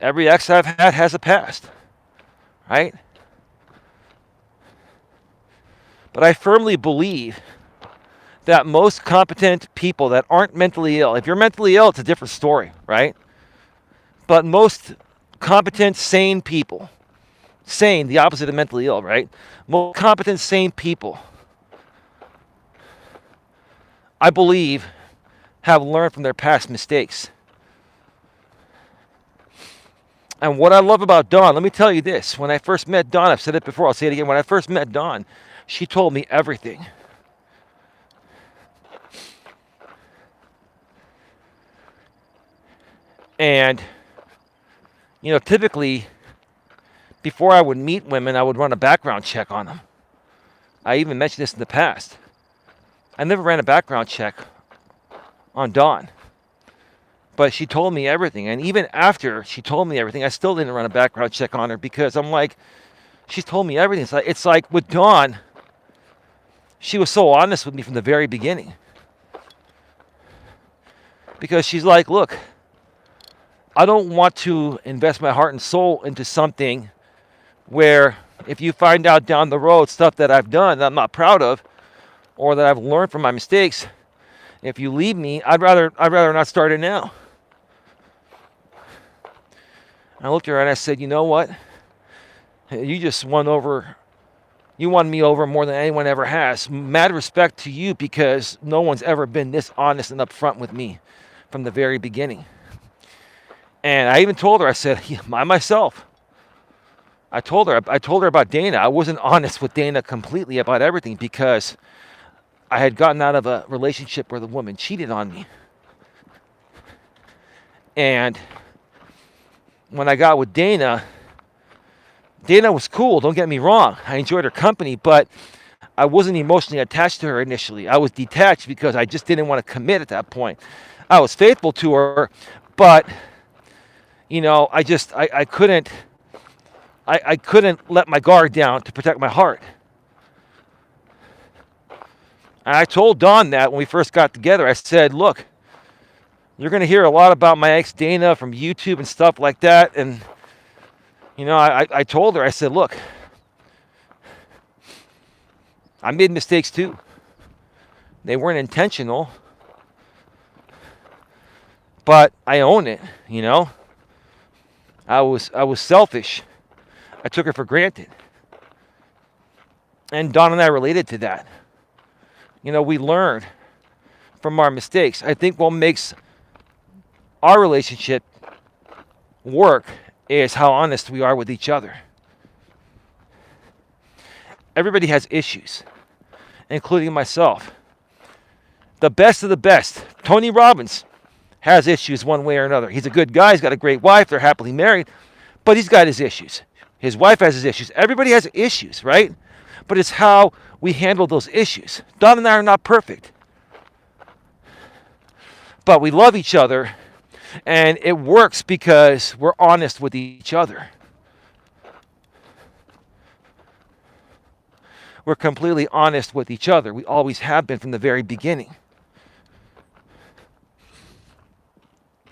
Every ex I've had has a past, right? But I firmly believe that most competent people that aren't mentally ill, if you're mentally ill, it's a different story, right? But most competent, sane people, sane, the opposite of mentally ill, right? Most competent, sane people, I believe, have learned from their past mistakes. And what I love about Dawn, let me tell you this. When I first met Dawn, I've said it before, I'll say it again. When I first met Dawn, she told me everything. And, you know, typically, before I would meet women, I would run a background check on them. I even mentioned this in the past. I never ran a background check on Dawn. But she told me everything. And even after she told me everything, I still didn't run a background check on her because I'm like, she's told me everything. It's like with Dawn, she was so honest with me from the very beginning. Because she's like, look, I don't want to invest my heart and soul into something where if you find out down the road stuff that I've done that I'm not proud of or that I've learned from my mistakes, if you leave me, I'd rather not start it now. I looked at her and I said, you know what? You just you won me over more than anyone ever has. Mad respect to you because no one's ever been this honest and upfront with me from the very beginning. And I even told her, I said, yeah, I myself. I told her about Dana. I wasn't honest with Dana completely about everything because I had gotten out of a relationship where the woman cheated on me. And when I got with Dana, Dana was cool, don't get me wrong. I enjoyed her company, but I wasn't emotionally attached to her initially. I was detached because I just didn't want to commit at that point. I was faithful to her, but I couldn't let my guard down to protect my heart. And I told Dawn that when we first got together. I said, look, you're going to hear a lot about my ex Dana from YouTube and stuff like that. And, I told her, I said, look, I made mistakes too. They weren't intentional, but I own it, I was selfish. I took her for granted. And Dawn and I related to that. We learned from our mistakes. I think what makes our relationship work is how honest we are with each other. Everybody has issues, including myself. The best of the best. Tony Robbins has issues one way or another. He's a good guy. He's got a great wife. They're happily married. But he's got his issues. His wife has his issues. Everybody has issues, right? But it's how we handle those issues. Dawn and I are not perfect. But we love each other. And it works because we're honest with each other. We're completely honest with each other. We always have been from the very beginning.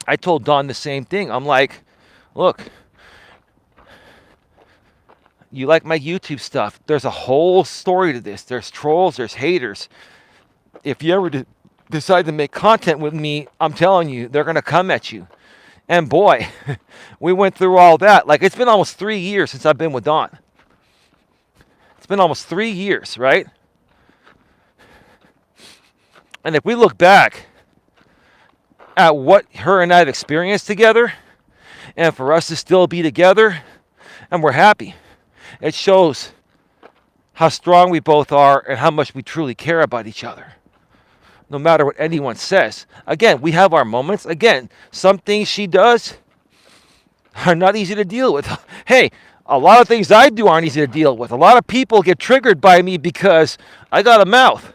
I told Dawn the same thing. I'm like, look, you like my YouTube stuff. There's a whole story to this. There's trolls, there's haters. If you ever decide to make content with me, I'm telling you, they're going to come at you. And boy, we went through all that. Like, it's been almost 3 years since I've been with Dawn. It's been almost 3 years, right? And if we look back at what her and I have experienced together, and for us to still be together, and we're happy, it shows how strong we both are and how much we truly care about each other. No matter what anyone says. Again, we have our moments. Again, some things she does are not easy to deal with. Hey, a lot of things I do aren't easy to deal with. A lot of people get triggered by me because I got a mouth.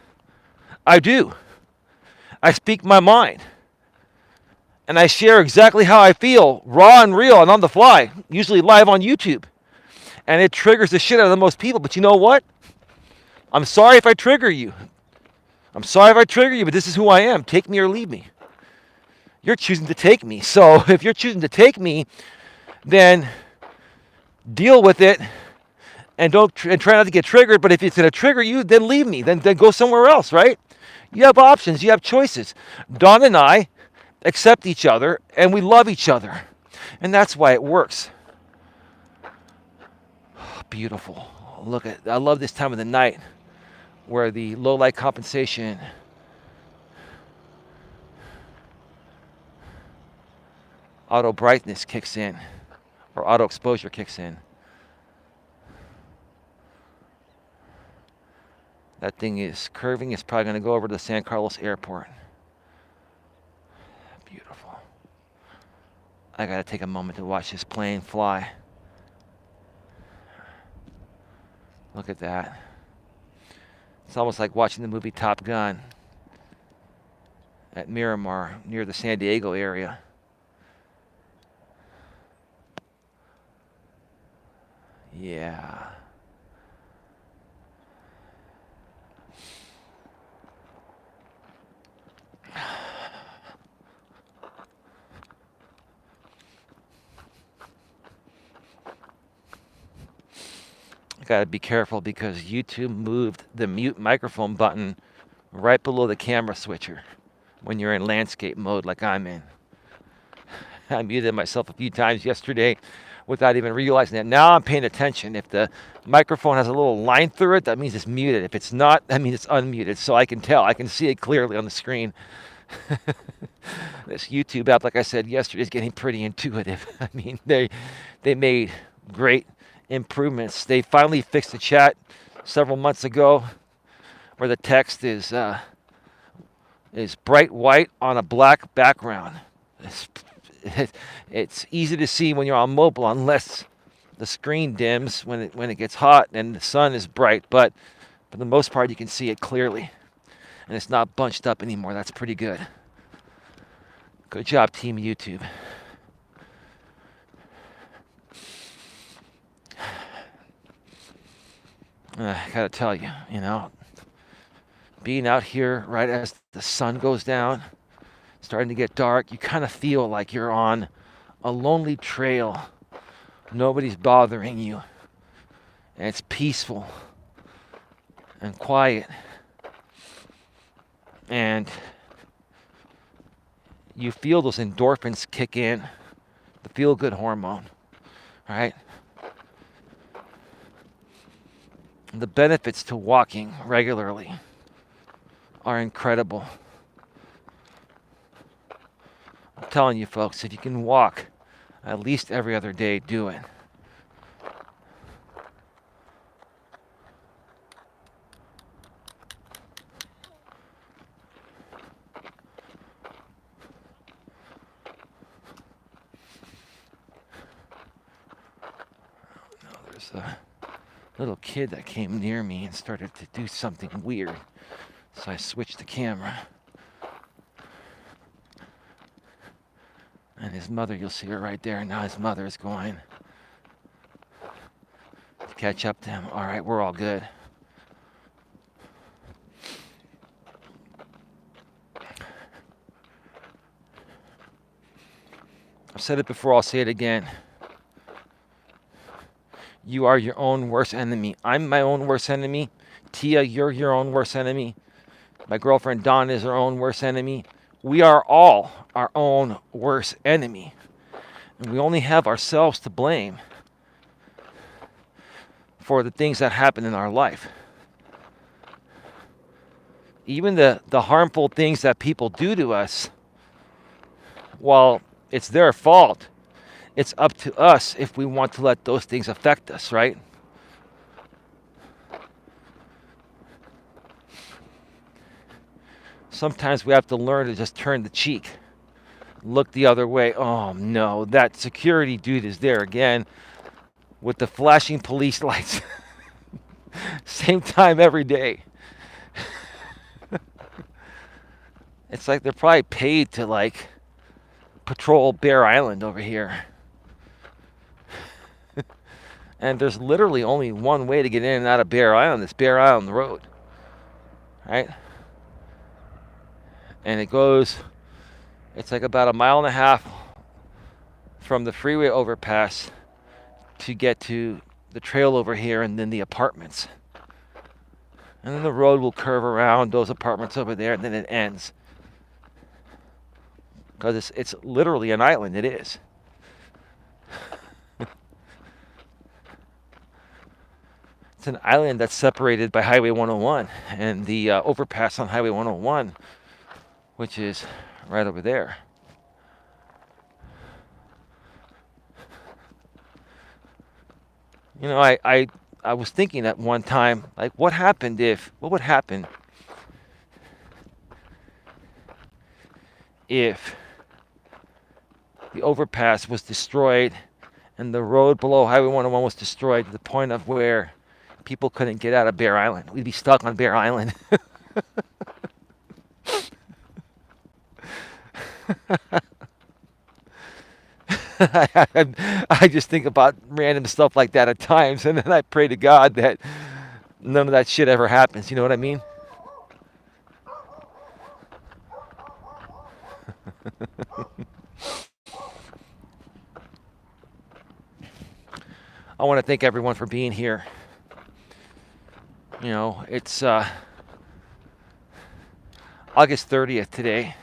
I do. I speak my mind. And I share exactly how I feel, raw and real and on the fly, usually live on YouTube. And it triggers the shit out of the most people. But you know what? I'm sorry if I trigger you. I'm sorry if I trigger you, but this is who I am. Take me or leave me. You're choosing to take me. So if you're choosing to take me, then deal with it and try not to get triggered. But if it's going to trigger you, then leave me. Then go somewhere else, right? You have options. You have choices. Dawn and I accept each other and we love each other. And that's why it works. Beautiful. I love this time of the night where the low light compensation auto brightness kicks in, or auto exposure kicks in. That thing is curving. It's probably going to go over to the San Carlos airport. Beautiful. I got to take a moment to watch this plane fly. Look at that. It's almost like watching the movie Top Gun at Miramar near the San Diego area. Yeah. I gotta be careful because YouTube moved the mute microphone button right below the camera switcher when you're in landscape mode like I'm in. I muted myself a few times yesterday without even realizing it. Now I'm paying attention. If the microphone has a little line through it, that means it's muted. If it's not, that means it's unmuted. So I can tell. I can see it clearly on the screen. This YouTube app, like I said yesterday, is getting pretty intuitive. I mean, they made great improvements. They finally fixed the chat several months ago, where the text is bright white on a black background. It's easy to see when you're on mobile, unless the screen dims when it gets hot and the sun is bright. But for the most part, you can see it clearly, and it's not bunched up anymore. That's pretty good. Good job, Team YouTube. I gotta tell you, being out here right as the sun goes down, starting to get dark, you kind of feel like you're on a lonely trail. Nobody's bothering you, and it's peaceful and quiet, and you feel those endorphins kick in, the feel-good hormone, right? The benefits to walking regularly are incredible. I'm telling you, folks, if you can walk at least every other day, do it. No, there's a little kid that came near me and started to do something weird. So I switched the camera. And his mother, you'll see her right there. Now his mother is going to catch up to him. All right, we're all good. I've said it before, I'll say it again. You are your own worst enemy. I'm my own worst enemy. Tia, you're your own worst enemy. My girlfriend Dawn is her own worst enemy. We are all our own worst enemy. And we only have ourselves to blame for the things that happen in our life. Even the harmful things that people do to us, while it's their fault, it's up to us if we want to let those things affect us, right? Sometimes we have to learn to just turn the cheek, look the other way. Oh no, that security dude is there again with the flashing police lights. Same time every day. It's like they're probably paid to patrol Bear Island over here. And there's literally only one way to get in and out of Bear Island. It's Bear Island Road, right? And it's like about 1.5 miles from the freeway overpass to get to the trail over here and then the apartments. And then the road will curve around those apartments over there, and then it ends. Because it's literally an island, it is. It's an island that's separated by Highway 101 and the overpass on Highway 101, which is right over there. I was thinking at one time, what would happen if the overpass was destroyed and the road below Highway 101 was destroyed to the point of where people couldn't get out of Bear Island. We'd be stuck on Bear Island. I just think about random stuff like that at times, and then I pray to God that none of that shit ever happens. You know what I mean? I want to thank everyone for being here. It's August 30th today.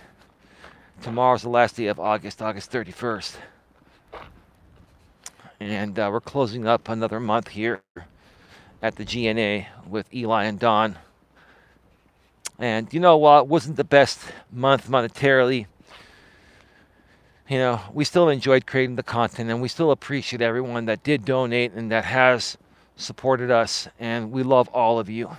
Tomorrow's the last day of August, August 31st. And we're closing up another month here at the GNA with Eli and Don. And while it wasn't the best month monetarily, we still enjoyed creating the content, and we still appreciate everyone that did donate and that has supported us, and we love all of you.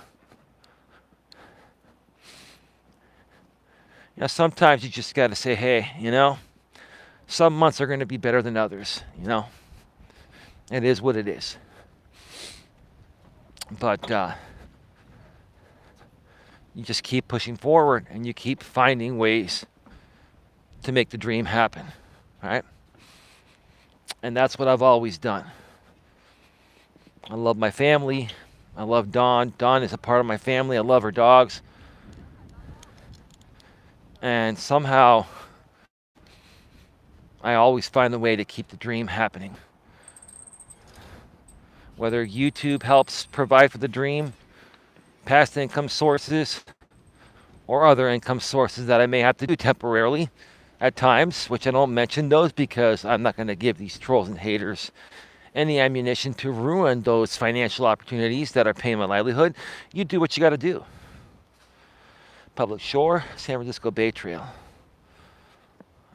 Sometimes you just got to say, hey, some months are going to be better than others, It is what it is. But you just keep pushing forward, and you keep finding ways to make the dream happen, right? And that's what I've always done. I love my family. I love Dawn. Dawn is a part of my family. I love her dogs. And somehow, I always find a way to keep the dream happening. Whether YouTube helps provide for the dream, past income sources, or other income sources that I may have to do temporarily at times, which I don't mention those because I'm not going to give these trolls and haters any ammunition to ruin those financial opportunities that are paying my livelihood. You do what you got to do. Public Shore, San Francisco Bay Trail.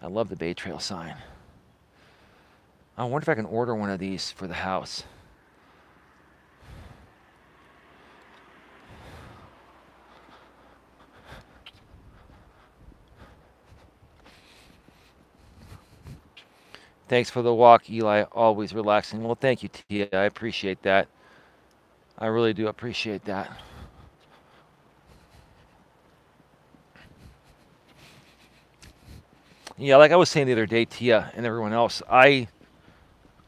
I love the Bay Trail sign. I wonder if I can order one of these for the house. Thanks for the walk, Eli. Always relaxing. Well, thank you, Tia. I appreciate that. I really do appreciate that. Yeah, like I was saying the other day, Tia and everyone else, I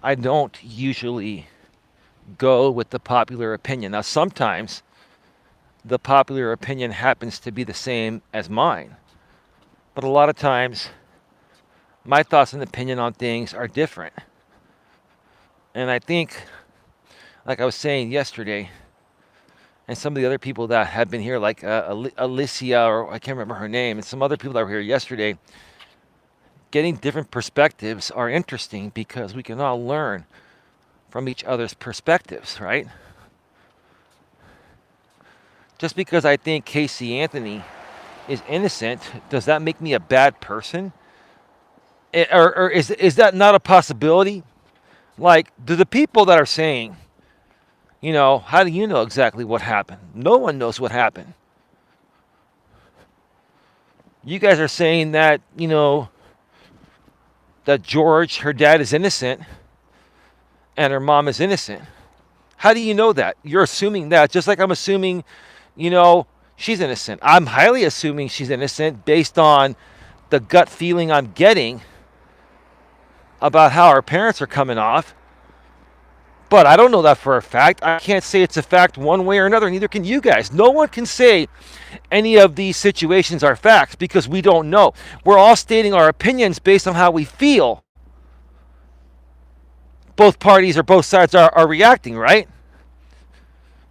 don't usually go with the popular opinion. Now, sometimes the popular opinion happens to be the same as mine. But a lot of times, my thoughts and opinion on things are different. And I think, like I was saying yesterday, and some of the other people that have been here, like Alicia, or I can't remember her name, and some other people that were here yesterday, getting different perspectives are interesting because we can all learn from each other's perspectives, right? Just because I think Casey Anthony is innocent, does that make me a bad person? Or is that not a possibility? Like, do the people that are saying, how do you know exactly what happened? No one knows what happened. You guys are saying that, that George, her dad, is innocent and her mom is innocent. How do you know that? You're assuming that, just like I'm assuming, she's innocent. I'm highly assuming she's innocent based on the gut feeling I'm getting about how our parents are coming off. But I don't know that for a fact. I can't say it's a fact one way or another, neither can you guys. No one can say any of these situations are facts because we don't know. We're all stating our opinions based on how we feel. Both parties or both sides are reacting, right?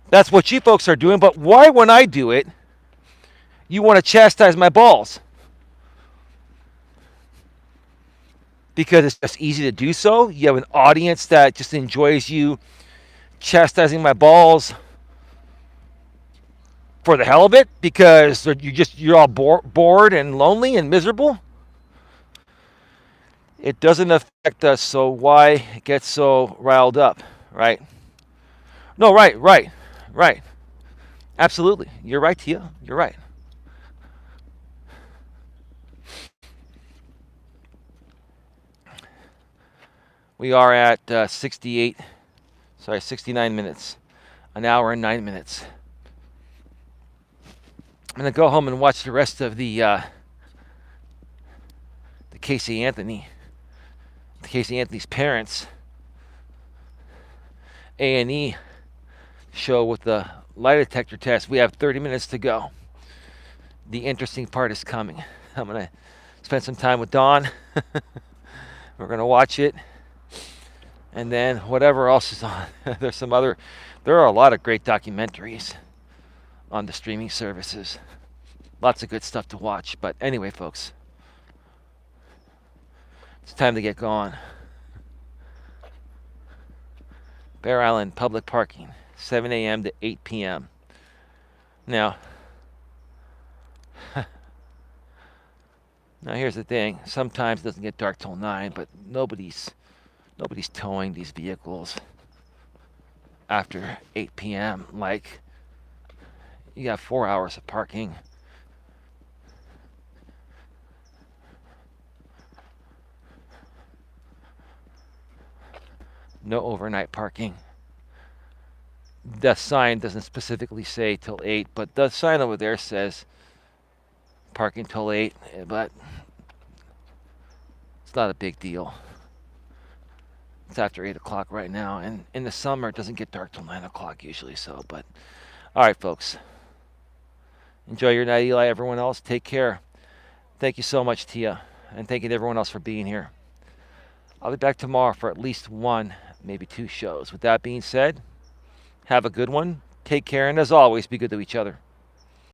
That's what you folks are doing. But why, when I do it, you want to chastise my balls? Because it's just easy to do so. You have an audience that just enjoys you chastising my balls for the hell of it because you're all bored and lonely and miserable. It doesn't affect us, so why get so riled up, right? No, right. Absolutely. You're right, Tia. You're right. We are at 69 minutes. An hour and 9 minutes. I'm going to go home and watch the rest of the Casey Anthony's parents A&E show with the lie detector test. We have 30 minutes to go. The interesting part is coming. I'm going to spend some time with Dawn. We're going to watch it. And then whatever else is on. There are a lot of great documentaries on the streaming services. Lots of good stuff to watch. But anyway, folks, It's time to get going. Bear Island public parking, 7 a.m. to 8 p.m. Now, now here's the thing. Sometimes it doesn't get dark till 9, but nobody's towing these vehicles after 8 p.m. Like, you got 4 hours of parking. No overnight parking. The sign doesn't specifically say till 8, but the sign over there says parking till 8, but it's not a big deal. It's after 8 o'clock right now, and in the summer it doesn't get dark till 9 o'clock usually, so, but all right, folks. Enjoy your night, Eli. Everyone else, take care. Thank you so much, Tia, and thank you to everyone else for being here. I'll be back tomorrow for at least one, maybe 2 shows. With that being said, have a good one. Take care, and as always, be good to each other.